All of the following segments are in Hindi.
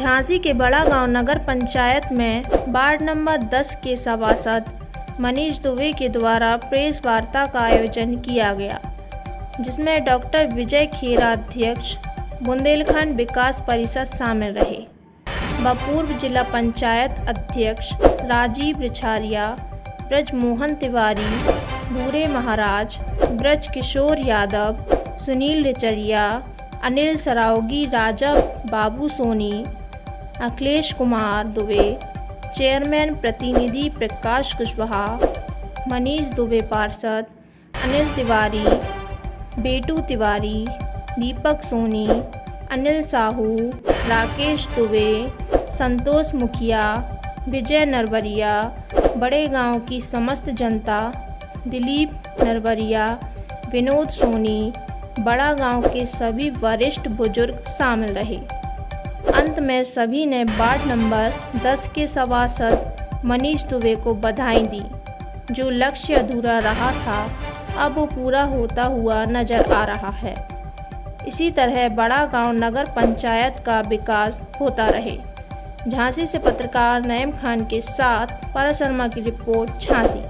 झांसी के बड़ा गांव नगर पंचायत में वार्ड नंबर 10 के सभासद मनीष दुबे के द्वारा प्रेस वार्ता का आयोजन किया गया, जिसमें डॉक्टर विजय खेरा अध्यक्ष बुंदेलखंड विकास परिषद शामिल रहे व पूर्व जिला पंचायत अध्यक्ष राजीव रिछारिया, ब्रजमोहन तिवारी, भूरे महाराज, ब्रज किशोर यादव, सुनील रिचरिया, अनिल सरावगी, राजा बाबू सोनी, अखिलेश कुमार दुबे, चेयरमैन प्रतिनिधि प्रकाश कुशवाहा, मनीष दुबे पार्षद, अनिल तिवारी, बेटू तिवारी, दीपक सोनी, अनिल साहू, राकेश दुबे, संतोष मुखिया, विजय नरवरिया, बड़े गांव की समस्त जनता, दिलीप नरवरिया, विनोद सोनी, बड़ा गांव के सभी वरिष्ठ बुजुर्ग शामिल रहे। अंत में सभी ने वार्ड नंबर 10 के सभासद मनीष दुबे को बधाई दी। जो लक्ष्य अधूरा रहा था अब वो पूरा होता हुआ नजर आ रहा है। इसी तरह बड़ा गांव नगर पंचायत का विकास होता रहे। झांसी से पत्रकार नईम खान के साथ पारस शर्मा की रिपोर्ट, झांसी।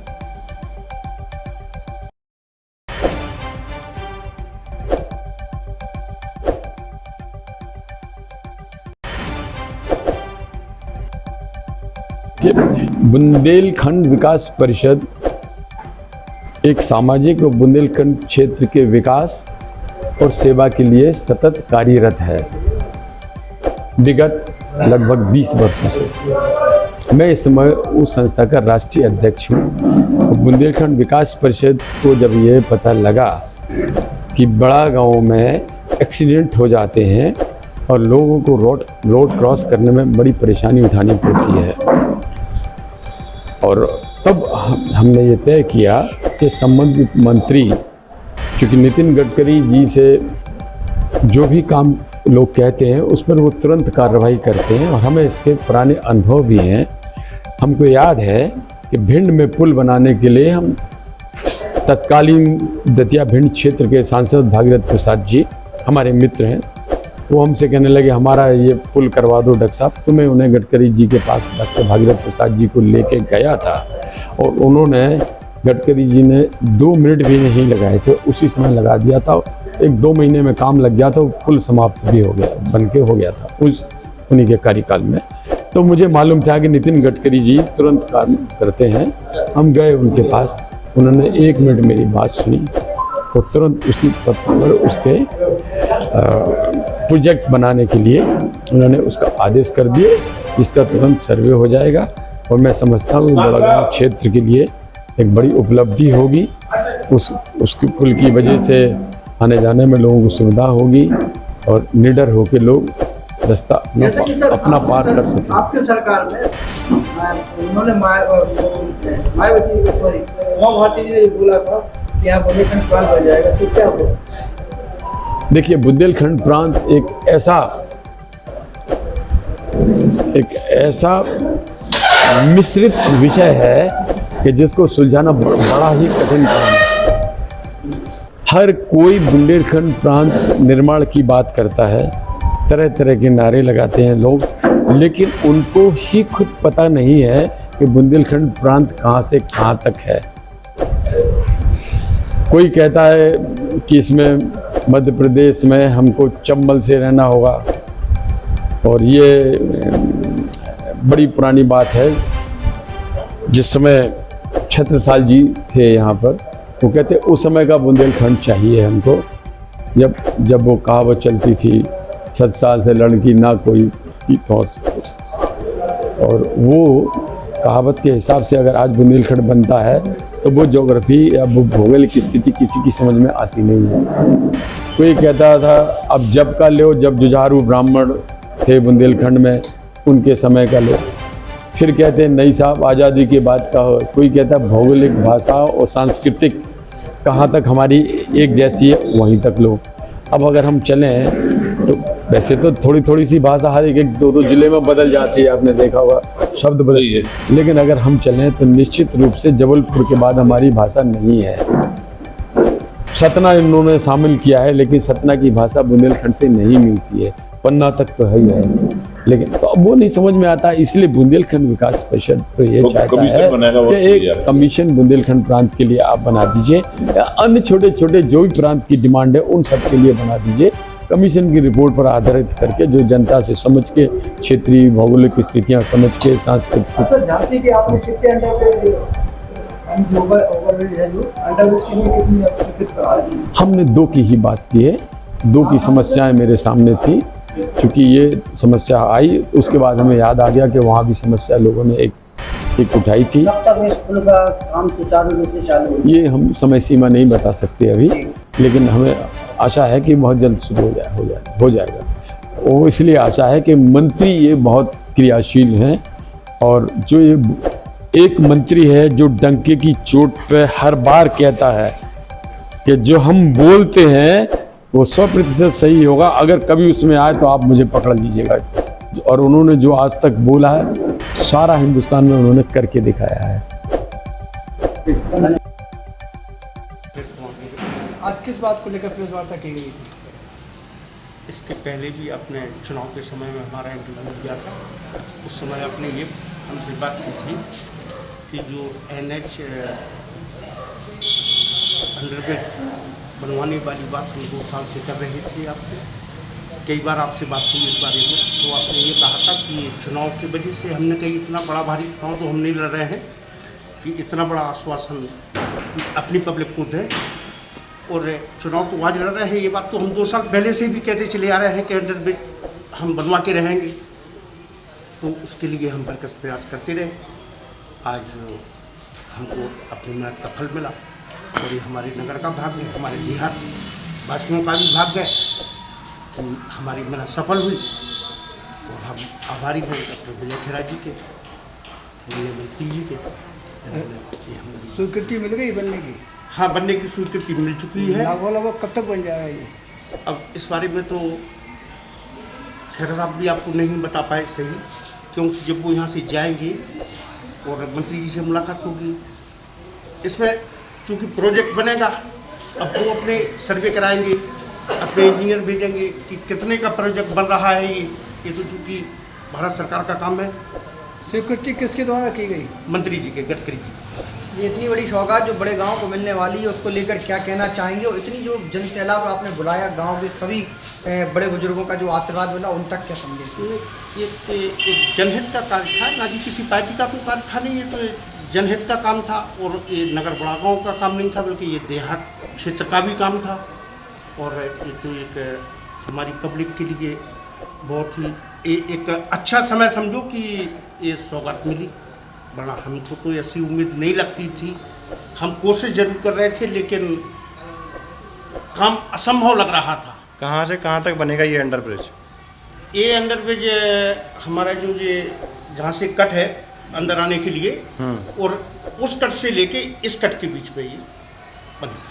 बुंदेलखंड विकास परिषद एक सामाजिक और बुंदेलखंड क्षेत्र के विकास और सेवा के लिए सतत कार्यरत है। विगत लगभग 20 वर्षों से मैं इस समय उस संस्था का राष्ट्रीय अध्यक्ष हूँ। बुंदेलखंड विकास परिषद को जब ये पता लगा कि बड़ा गांव में एक्सीडेंट हो जाते हैं और लोगों को रोड क्रॉस करने में बड़ी परेशानी उठानी पड़ती है, और तब हमने ये तय किया कि संबंधित मंत्री, क्योंकि नितिन गडकरी जी से जो भी काम लोग कहते हैं उस पर वो तुरंत कार्रवाई करते हैं और हमें इसके पुराने अनुभव भी हैं। हमको याद है कि भिंड में पुल बनाने के लिए हम तत्कालीन दतिया भिंड क्षेत्र के सांसद भागीरथ प्रसाद जी हमारे मित्र हैं, वो हमसे कहने लगे हमारा ये पुल करवा दो डॉक्टर साहब। तो मैं उन्हें गडकरी जी के पास डॉक्टर भागीरथ प्रसाद जी को लेके गया था और उन्होंने, गडकरी जी ने 2 मिनट भी नहीं लगाए थे, उसी समय लगा दिया था। 1-2 महीने में काम लग गया था, पुल समाप्त भी हो गया, बनके हो गया था उन्हीं के कार्यकाल में। तो मुझे मालूम था कि नितिन गडकरी जी तुरंत काम करते हैं। हम गए उनके पास, उन्होंने 1 मिनट मेरी बात सुनी और तुरंत उसी पत्र पर उसके प्रोजेक्ट बनाने के लिए उन्होंने उसका आदेश कर दिए, जिसका तुरंत सर्वे हो जाएगा। और मैं समझता हूँ बड़ा गाँव क्षेत्र के लिए एक बड़ी उपलब्धि होगी। उसके पुल की वजह से आने जाने में लोगों को सुविधा होगी और निडर होकर लोग रास्ता अपना पार कर सकें। आपकी सरकार में उन्होंने मायावती जी ने बोला था कि यहाँ बुंदेलखंड प्रांत बन जाएगा, तो क्या होगा? देखिए, बुंदेलखंड प्रांत एक ऐसा मिश्रित विषय है कि जिसको सुलझाना बड़ा ही कठिन काम है। हर कोई बुंदेलखंड प्रांत निर्माण की बात करता है, तरह तरह के नारे लगाते हैं लोग, लेकिन उनको ही खुद पता नहीं है कि बुंदेलखंड प्रांत कहाँ से कहाँ तक है। कोई कहता है कि इसमें मध्य प्रदेश में हमको चंबल से रहना होगा, और ये बड़ी पुरानी बात है। जिस समय छत्रसाल जी थे यहाँ पर, वो कहते उस समय का बुंदेलखंड चाहिए हमको। जब वो कहावत चलती थी 7 साल से लड़की ना कोई की तौस, और वो कहावत के हिसाब से अगर आज बुंदेलखंड बनता है तो वो ज्योग्राफी या वो भौगोलिक स्थिति किसी की समझ में आती नहीं है। कोई कहता था अब जब का लो, जब जुझारू ब्राह्मण थे बुंदेलखंड में उनके समय का लो। फिर कहते हैं नहीं साहब आज़ादी के बाद का हो। कोई कहता है भौगोलिक, भाषा और सांस्कृतिक कहाँ तक हमारी एक जैसी है वहीं तक लो। अब अगर हम चलें तो वैसे तो थोड़ी थोड़ी सी भाषा हर एक 2-2 जिले में बदल जाती है, आपने देखा होगा, शब्द बदल है। लेकिन अगर हम चलें तो निश्चित रूप से जबलपुर के बाद हमारी भाषा नहीं है। सतना इन्होंने शामिल किया है, लेकिन सतना की भाषा बुंदेलखंड से नहीं मिलती है, पन्ना तक तो है ही है। लेकिन तो अब वो नहीं समझ में आता, इसलिए बुंदेलखंड विकास परिषद तो ये तो चाहता कमीशन है बनेगा वो कि एक यार। कमीशन बुंदेलखंड प्रांत के लिए आप बना दीजिए, या अन्य छोटे छोटे जो भी प्रांत की डिमांड है उन सब के लिए बना दीजिए। कमीशन की रिपोर्ट पर आधारित करके जो जनता से समझ के, क्षेत्रीय भौगोलिक स्थितियां समझ के, सांस्कृतिक सर झांसी के आपने कितने ओवरब्रिज है जो अंडरब्रिज के लिए कितनी आप स्वीकृत करा रही हैं? हमने 2 की ही बात की है। 2 की समस्याएं मेरे सामने थी, क्योंकि ये समस्या आई उसके बाद हमें याद आ गया कि वहाँ भी समस्या लोगों ने एक उठाई थी। कब तक इस पुल का काम सुचारू रूप से चालू होगा? ये हम समय सीमा नहीं बता सकते अभी, लेकिन हमें आशा है कि बहुत जल्द शुरू हो जाएगा। वो इसलिए आशा है कि मंत्री ये बहुत क्रियाशील हैं, और जो ये एक मंत्री है जो डंके की चोट पे हर बार कहता है कि जो हम बोलते हैं वो 100% सही होगा, अगर कभी उसमें आए तो आप मुझे पकड़ लीजिएगा। और उन्होंने जो आज तक बोला है सारा हिंदुस्तान में उन्होंने करके दिखाया है। आज किस बात को लेकर प्रेस वार्ता की गई थी? इसके पहले भी अपने चुनाव के समय में हमारा इंटरव्यू दिया था। उस समय आपने ये हमसे बात की थी कि जो NH अंडरब्रिज बनवाने वाली बात हम 2 साल से कर रहे थे आपसे। कई बार आपसे बात हुई इस बारे में, तो आपने ये कहा था कि चुनाव की वजह से हमने कही इतना बड़ा भारी चुनाव तो हम नहीं लड़ रहे हैं कि इतना बड़ा आश्वासन अपनी पब्लिक को दें, और चुनाव तो आज लड़ रहे हैं। ये बात तो हम 2 साल पहले से भी कहते चले आ रहे हैं कि अंडरब्रिज हम बनवा के रहेंगे, तो उसके लिए हम बरकस प्रयास करते रहे। आज हमको अपनी मेहनत का फल मिला, और ये हमारे नगर का भाग्य है, हमारे देहात वासियों का भी भाग्य है कि हमारी मेहनत सफल हुई। और हम आभारी हैं डॉक्टर विजय खेरा जी के, विजय मंत्री जी के। ये हमें स्वीकृति मिल गई बनने की? हाँ, बनने की स्वीकृति मिल चुकी है। लगभग कब तक बन जाएगा ये? अब इस बारे में तो खेरा साहब भी आपको नहीं बता पाए सही, क्योंकि जब वो यहाँ से जाएंगे और मंत्री जी से मुलाकात होगी, इसमें चूँकि प्रोजेक्ट बनेगा, अब वो अपने सर्वे कराएंगे, अपने इंजीनियर भेजेंगे कि कितने का प्रोजेक्ट बन रहा है। ये तो चूँकि भारत सरकार का काम है। स्वीकृति किसके द्वारा की गई? मंत्री जी के, गडकरी जी। ये इतनी बड़ी सौगात जो बड़े गांव को मिलने वाली है, उसको लेकर क्या कहना चाहेंगे? और इतनी जो जन सैलाब आपने बुलाया, गांव के सभी बड़े बुजुर्गों का जो आशीर्वाद मिला, उन तक क्या संदेश? ये एक जनहित का कार्य था, ना कि किसी पार्टी का तो कार्य था नहीं। ये तो जनहित का काम था, और ये नगर बड़ा गाँव का काम नहीं था, बल्कि ये देहात क्षेत्र का भी काम था। और ये तो एक हमारी पब्लिक के लिए बहुत ही एक अच्छा समय समझो कि ये सौगात मिली। बड़ा हमको तो ऐसी उम्मीद नहीं लगती थी, हम कोशिश जरूर कर रहे थे, लेकिन काम असंभव लग रहा था। कहाँ से कहाँ तक बनेगा ये अंडरब्रिज? ये अंडरब्रिज हमारा जो ये जहाँ से कट है अंदर आने के लिए, और उस कट से लेके इस कट के बीच में ये बनेगा।